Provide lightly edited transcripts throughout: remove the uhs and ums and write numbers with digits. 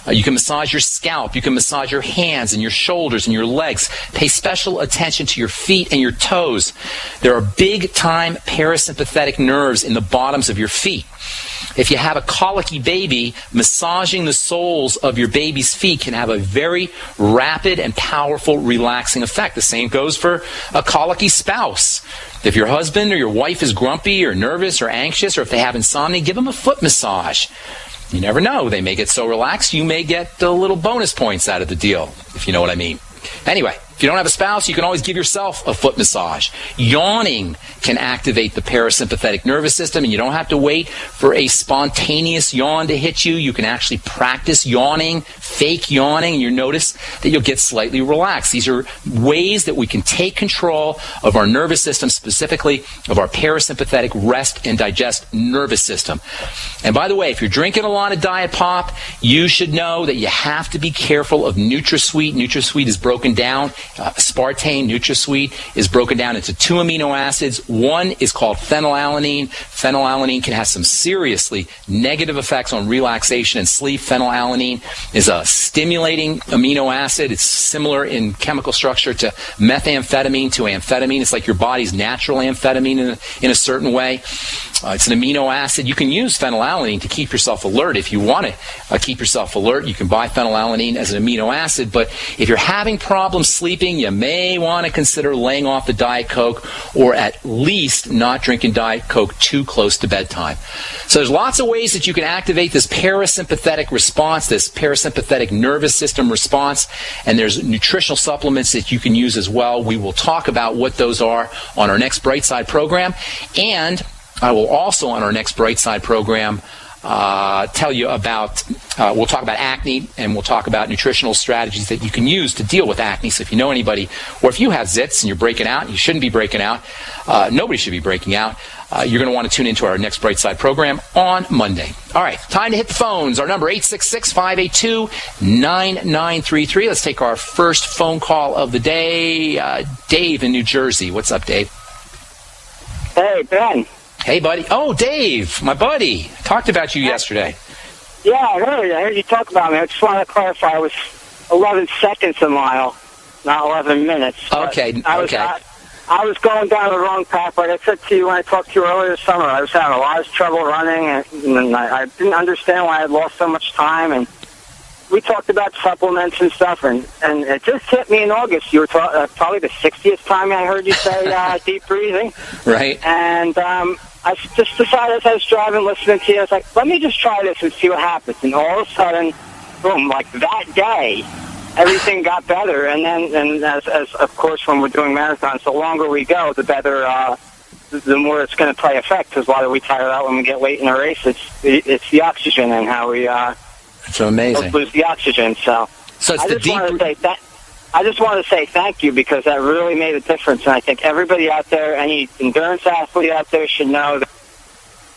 And you can massage your scalp. You can massage your hands and your shoulders and your legs. Pay special attention to your feet and your toes. There are big-time parasympathetic nerves in the bottoms of your feet. If you have a colicky baby, massaging the soles of your baby's feet can have a very rapid and powerful relaxing effect. The same goes for a colicky spouse. If your husband or your wife is grumpy or nervous or anxious, or if they have insomnia, give them a foot massage. You never know. They may get so relaxed, you may get a little bonus points out of the deal, if you know what I mean. Anyway, if you don't have a spouse, you can always give yourself a foot massage. Yawning can activate the parasympathetic nervous system, and you don't have to wait for a spontaneous yawn to hit you. You can actually practice yawning, fake yawning, and you'll notice that you'll get slightly relaxed. These are ways that we can take control of our nervous system, specifically of our parasympathetic rest and digest nervous system. And by the way, if you're drinking a lot of Diet Pop, you should know that you have to be careful of NutraSweet. NutraSweet is broken down. Aspartame, NutraSweet, is broken down into 2 amino acids. One is called phenylalanine. Phenylalanine can have some seriously negative effects on relaxation and sleep. Phenylalanine is a stimulating amino acid. It's similar in chemical structure to methamphetamine, to amphetamine. It's like your body's natural amphetamine in a certain way. It's an amino acid. You can use phenylalanine to keep yourself alert. If you want to keep yourself alert, you can buy phenylalanine as an amino acid. But if you're having problems sleeping, you may want to consider laying off the Diet Coke, or at least not drinking Diet Coke too close to bedtime. So there's lots of ways that you can activate this parasympathetic response, this parasympathetic nervous system response, and there's nutritional supplements that you can use as well. We will talk about what those are on our next Bright Side program, and I will also on our next Bright Side program tell you about, we'll talk about acne, and we'll talk about nutritional strategies that you can use to deal with acne. So if you know anybody, or if you have zits and you're breaking out, and you shouldn't be breaking out, nobody should be breaking out, you're going to want to tune into our next Bright Side program on Monday. All right, time to hit the phones. Our number, 866-582-9933. Let's take our first phone call of the day. Dave in New Jersey. What's up, Dave? Hey, Ben. Hey, buddy. Oh, Dave, my buddy. Talked about you yesterday. Yeah, I heard you talk about me. I just want to clarify. It was 11 seconds a mile, not 11 minutes. Okay, I was going down the wrong path. Like I said to you when I talked to you earlier this summer, I was having a lot of trouble running, and I didn't understand why I had lost so much time. And we talked about supplements and stuff, and it just hit me in August. You were probably the 60th time I heard you say deep breathing. Right. And I just decided as I was driving, listening to you, I was like, let me just try this and see what happens. And all of a sudden, boom, like that day, everything got better. And then, as of course, when we're doing marathons, the longer we go, the better, the more it's going to play effect. Because why do we tire out when we get late in a race? It's the oxygen and how we it's amazing. lose the oxygen. So it's I just want to say thank you, because that really made a difference. And I think everybody out there, any endurance athlete out there, should know that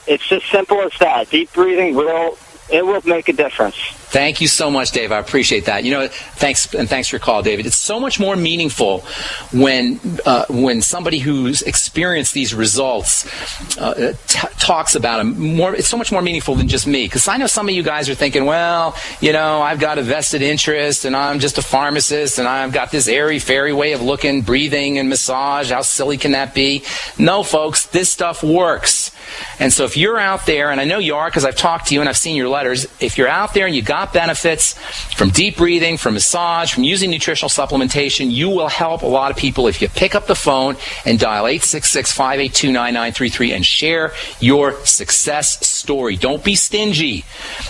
it's just simple as that. Deep breathing will make a difference. Thank you so much, Dave. I appreciate that. You know, thanks for your call, David. It's so much more meaningful when somebody who's experienced these results talks about them. It's so much more meaningful than just me, because I know some of you guys are thinking, well, you know, I've got a vested interest, and I'm just a pharmacist, and I've got this airy-fairy way of looking, breathing, and massage. How silly can that be? No, folks, this stuff works. And so if you're out there, and I know you are because I've talked to you and I've seen your letters, if you're out there and you got benefits from deep breathing, from massage, from using nutritional supplementation, you will help a lot of people if you pick up the phone and dial 866-582-9933 and share your success story. Don't be stingy.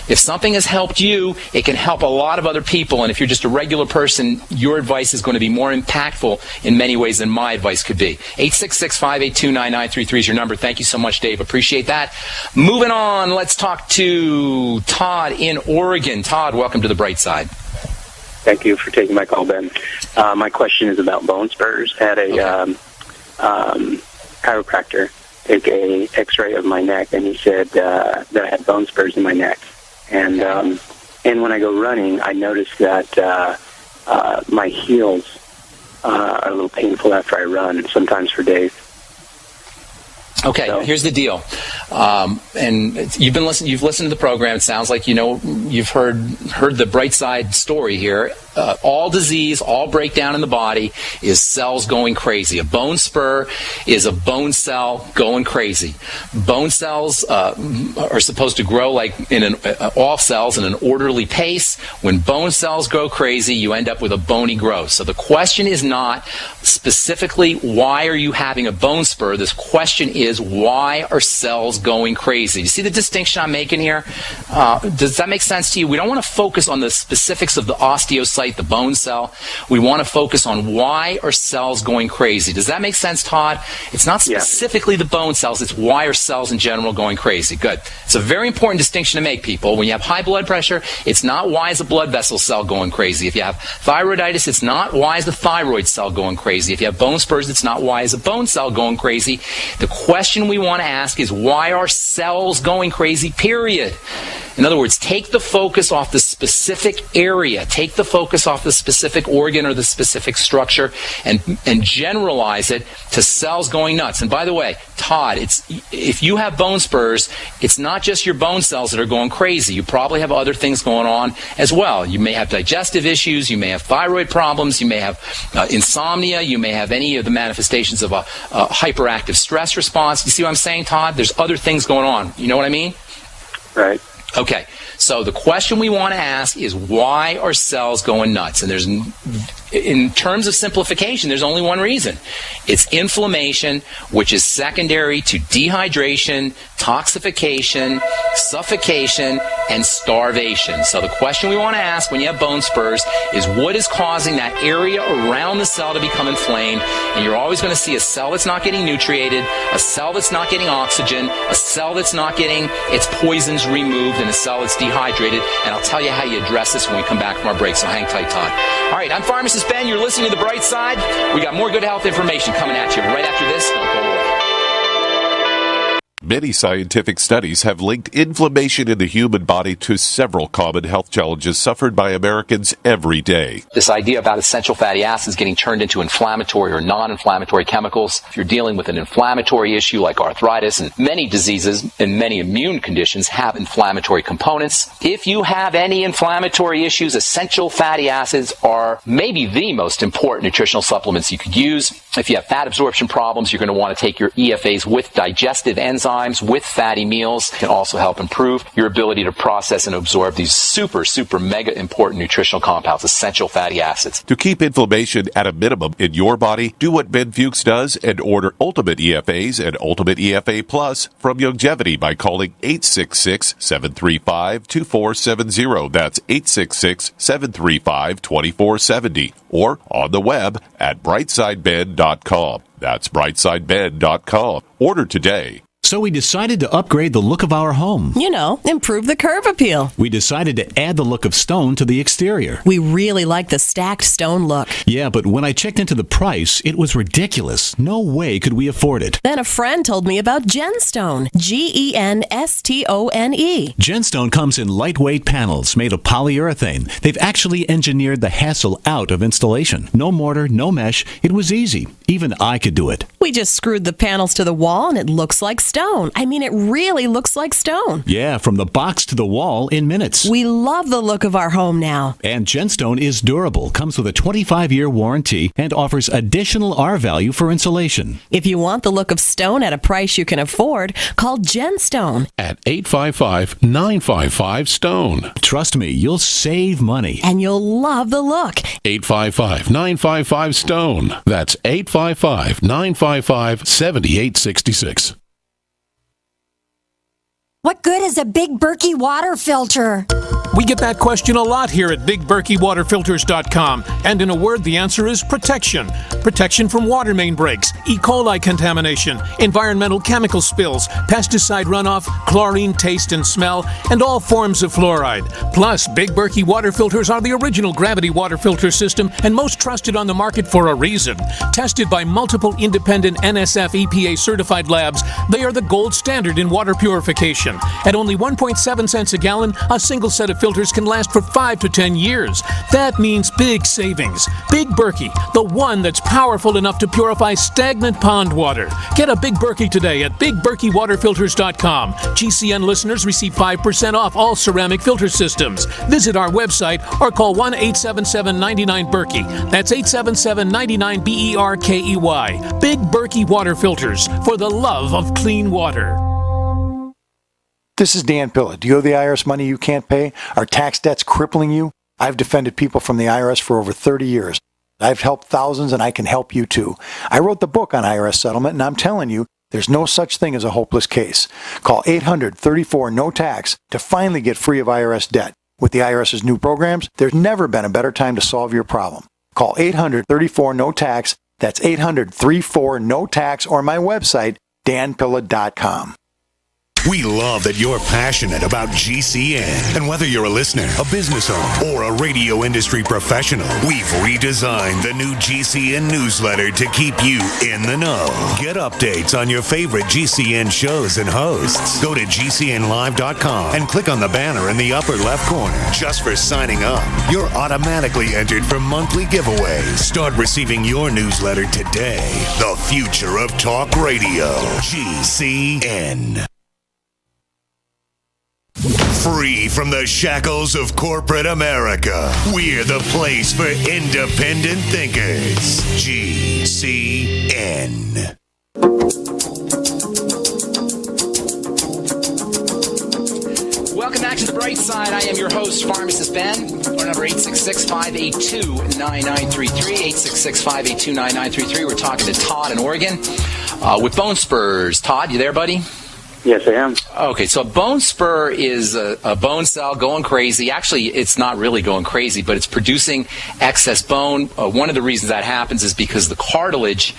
If something has helped you, it can help a lot of other people. And if you're just a regular person, your advice is going to be more impactful in many ways than my advice could be. 866-582-9933 is your number. Thank you so much, Dave. Appreciate that. Moving on, let's talk to Todd in Oregon. Todd, welcome to the Bright Side. Thank you for taking my call, Ben. My question is about bone spurs. I had a chiropractor take a X-ray of my neck, and he said that I had bone spurs in my neck. And when I go running, I notice that my heels are a little painful after I run, sometimes for days. Okay, So- here's the deal. And you've listened to the program. It sounds like you've heard the bright side story here. All disease, all breakdown in the body is cells going crazy. A bone spur is a bone cell going crazy. Bone cells are supposed to grow like all cells in an orderly pace. When bone cells go crazy, you end up with a bony growth. So the question is not specifically why are you having a bone spur. This question is why are cells going crazy. You see the distinction I'm making here? Does that make sense to you? We don't want to focus on the specifics of the osteocyte, the bone cell. We want to focus on why are cells going crazy. Does that make sense, Todd? It's not specifically the bone cells, it's why are cells in general going crazy. Good. It's a very important distinction to make, people. When you have high blood pressure, it's not why is a blood vessel cell going crazy. If you have thyroiditis, it's not why is the thyroid cell going crazy. If you have bone spurs, it's not why is a bone cell going crazy. The question we want to ask is why are cells going crazy, period. In other words, take the focus off the specific area, take the focus off the specific organ or the specific structure, and generalize it to cells going nuts. And by the way, Todd, if you have bone spurs, it's not just your bone cells that are going crazy. You probably have other things going on as well. You may have digestive issues, you may have thyroid problems, you may have insomnia, you may have any of the manifestations of a hyperactive stress response. You see what I'm saying, Todd? There's other things going on. You know what I mean? Right. Okay, so the question we want to ask is why are cells going nuts? And in terms of simplification, there's only one reason. It's inflammation, which is secondary to dehydration, toxification, suffocation, and starvation. So the question we want to ask when you have bone spurs is what is causing that area around the cell to become inflamed? And you're always going to see a cell that's not getting nutriated, a cell that's not getting oxygen, a cell that's not getting its poisons removed, and a cell that's dehydrated. And I'll tell you how you address this when we come back from our break, so hang tight, Todd. All right, I'm Pharmacist Ben. You're listening to The Bright Side. We got more good health information coming at you right after this. Don't go away. Many scientific studies have linked inflammation in the human body to several common health challenges suffered by Americans every day. This idea about essential fatty acids getting turned into inflammatory or non-inflammatory chemicals. If you're dealing with an inflammatory issue like arthritis, and many diseases and many immune conditions have inflammatory components. If you have any inflammatory issues, essential fatty acids are maybe the most important nutritional supplements you could use. If you have fat absorption problems, you're going to want to take your EFAs with digestive enzymes, with fatty meals. It can also help improve your ability to process and absorb these super mega important nutritional compounds, essential fatty acids. To keep inflammation at a minimum in your body, do what Ben Fuchs does and order Ultimate EFAs and Ultimate EFA Plus from Longevity by calling 866-735-2470. That's 866-735-2470. Or on the web at brightsideben.com. That's brightsideben.com. Order today. So we decided to upgrade the look of our home. You know, improve the curb appeal. We decided to add the look of stone to the exterior. We really like the stacked stone look. Yeah, but when I checked into the price, it was ridiculous. No way could we afford it. Then a friend told me about Genstone. Genstone. Genstone comes in lightweight panels made of polyurethane. They've actually engineered the hassle out of installation. No mortar, no mesh. It was easy. Even I could do it. We just screwed the panels to the wall and it looks like stone. I mean, it really looks like stone. Yeah, from the box to the wall in minutes. We love the look of our home now. And Genstone is durable, comes with a 25-year warranty, and offers additional R value for insulation. If you want the look of stone at a price you can afford, call Genstone at 855-955-STONE. Trust me, you'll save money. And you'll love the look. 855-955-STONE. That's 855-955-7866. What good is a Big Berkey water filter? We get that question a lot here at BigBerkeyWaterFilters.com. And in a word, the answer is protection. Protection from water main breaks, E. coli contamination, environmental chemical spills, pesticide runoff, chlorine taste and smell, and all forms of fluoride. Plus, Big Berkey water filters are the original gravity water filter system and most trusted on the market for a reason. Tested by multiple independent NSF EPA certified labs, they are the gold standard in water purification. At only 1.7 cents a gallon, a single set of filters can last for 5 to 10 years. That means big savings. Big Berkey, the one that's powerful enough to purify stagnant pond water. Get a Big Berkey today at BigBerkeyWaterFilters.com. GCN listeners receive 5% off all ceramic filter systems. Visit our website or call 1-877-99-BERKEY. That's 877-99-BERKEY. Big Berkey Water Filters, for the love of clean water. This is Dan Pilla. Do you owe the IRS money you can't pay? Are tax debts crippling you? I've defended people from the IRS for over 30 years. I've helped thousands, and I can help you too. I wrote the book on IRS settlement, and I'm telling you, there's no such thing as a hopeless case. Call 800-34-NO-TAX to finally get free of IRS debt. With the IRS's new programs, there's never been a better time to solve your problem. Call 800-34-NO-TAX. That's 800-34-NO-TAX, or my website, danpilla.com. We love that you're passionate about GCN. And whether you're a listener, a business owner, or a radio industry professional, we've redesigned the new GCN newsletter to keep you in the know. Get updates on your favorite GCN shows and hosts. Go to GCNlive.com and click on the banner in the upper left corner. Just for signing up, you're automatically entered for monthly giveaways. Start receiving your newsletter today. The future of talk radio. GCN. Free from the shackles of corporate America, we're the place for independent thinkers. GCN. Welcome back to The Bright Side. I am your host, Pharmacist Ben. Our number 866-582-9933. 866-582-9933. We're talking to Todd in Oregon with Bone Spurs. Todd, you there, buddy? Yes, I am. Okay, so a bone spur is a bone cell going crazy. Actually, it's not really going crazy, but it's producing excess bone. One of the reasons that happens is because the cartilage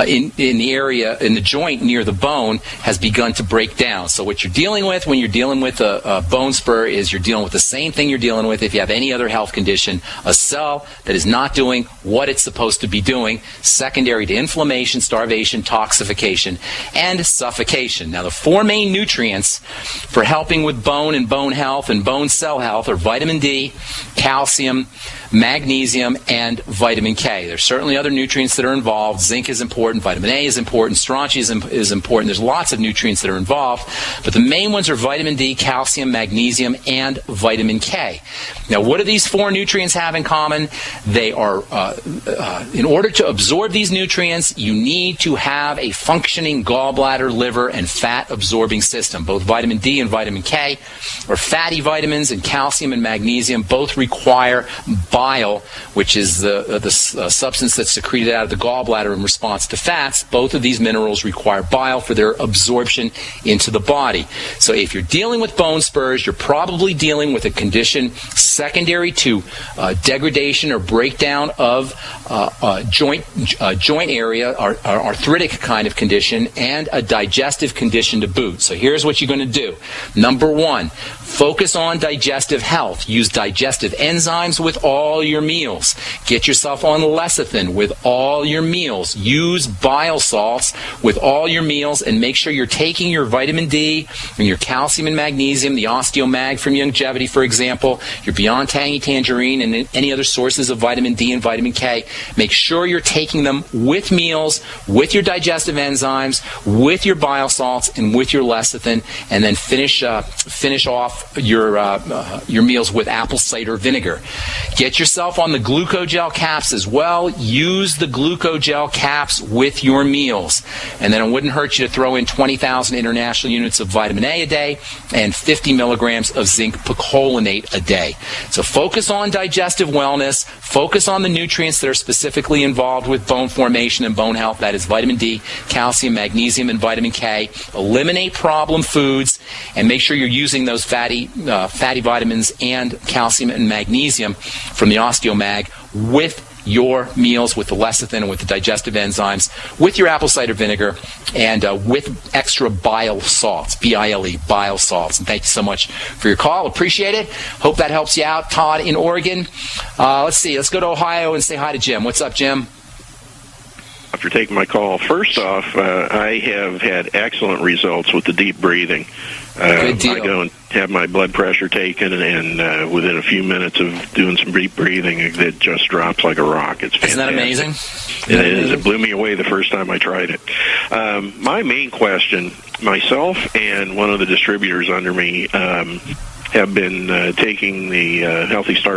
in the area, in the joint near the bone, has begun to break down. So what you're dealing with when you're dealing with a bone spur is you're dealing with the same thing you're dealing with if you have any other health condition, a cell that is not doing what it's supposed to be doing, secondary to inflammation, starvation, toxification, and suffocation. Now, the four main nutrients for helping with bone and bone health and bone cell health are vitamin D, calcium, magnesium, and vitamin K. There's certainly other nutrients that are involved. Zinc is important, vitamin A is important, strontium is important. There's lots of nutrients that are involved, but the main ones are vitamin D, calcium, magnesium, and vitamin K. Now, what do these four nutrients have in common? They are, in order to absorb these nutrients, you need to have a functioning gallbladder, liver, and fat absorbing system. Both vitamin D and vitamin K are fatty vitamins, and calcium and magnesium both require bile, which is the substance that's secreted out of the gallbladder in response to fats. Both of these minerals require bile for their absorption into the body. So if you're dealing with bone spurs, you're probably dealing with a condition secondary to degradation or breakdown of joint area, or arthritic kind of condition, and a digestive condition to boot. So here's what you're going to do. Number one, focus on digestive health. Use digestive enzymes with all your meals. Get yourself on lecithin with all your meals. Use bile salts with all your meals, and make sure you're taking your vitamin D and your calcium and magnesium, the Osteomag from Longevity, for example, your Beyond Tangy Tangerine, and any other sources of vitamin D and vitamin K. Make sure you're taking them with meals, with your digestive enzymes, with your bile salts, and with your lecithin, and then finish off your meals with apple cider vinegar. Get yourself on the glucogel caps as well. Use the glucogel caps with your meals. And then it wouldn't hurt you to throw in 20,000 international units of vitamin A a day and 50 milligrams of zinc picolinate a day. So focus on digestive wellness. Focus on the nutrients that are specifically involved with bone formation and bone health. That is vitamin D, calcium, magnesium, and vitamin K. Eliminate problem foods, and make sure you're using those fatty vitamins and calcium and magnesium from the Osteomag with your meals, with the lecithin and with the digestive enzymes, with your apple cider vinegar, and with extra bile salts, B-I-L-E, bile salts. And thank you so much for your call. Appreciate it. Hope that helps you out. Todd in Oregon. Let's see. Let's go to Ohio and say hi to Jim. What's up, Jim? For taking my call. First off, I have had excellent results with the deep breathing. Good deal. have my blood pressure taken, and within a few minutes of doing some deep breathing, it just drops like a rock. It's fantastic. Isn't that amazing? It is. It blew me away the first time I tried it. My main question, myself and one of the distributors under me have been taking the Healthy Start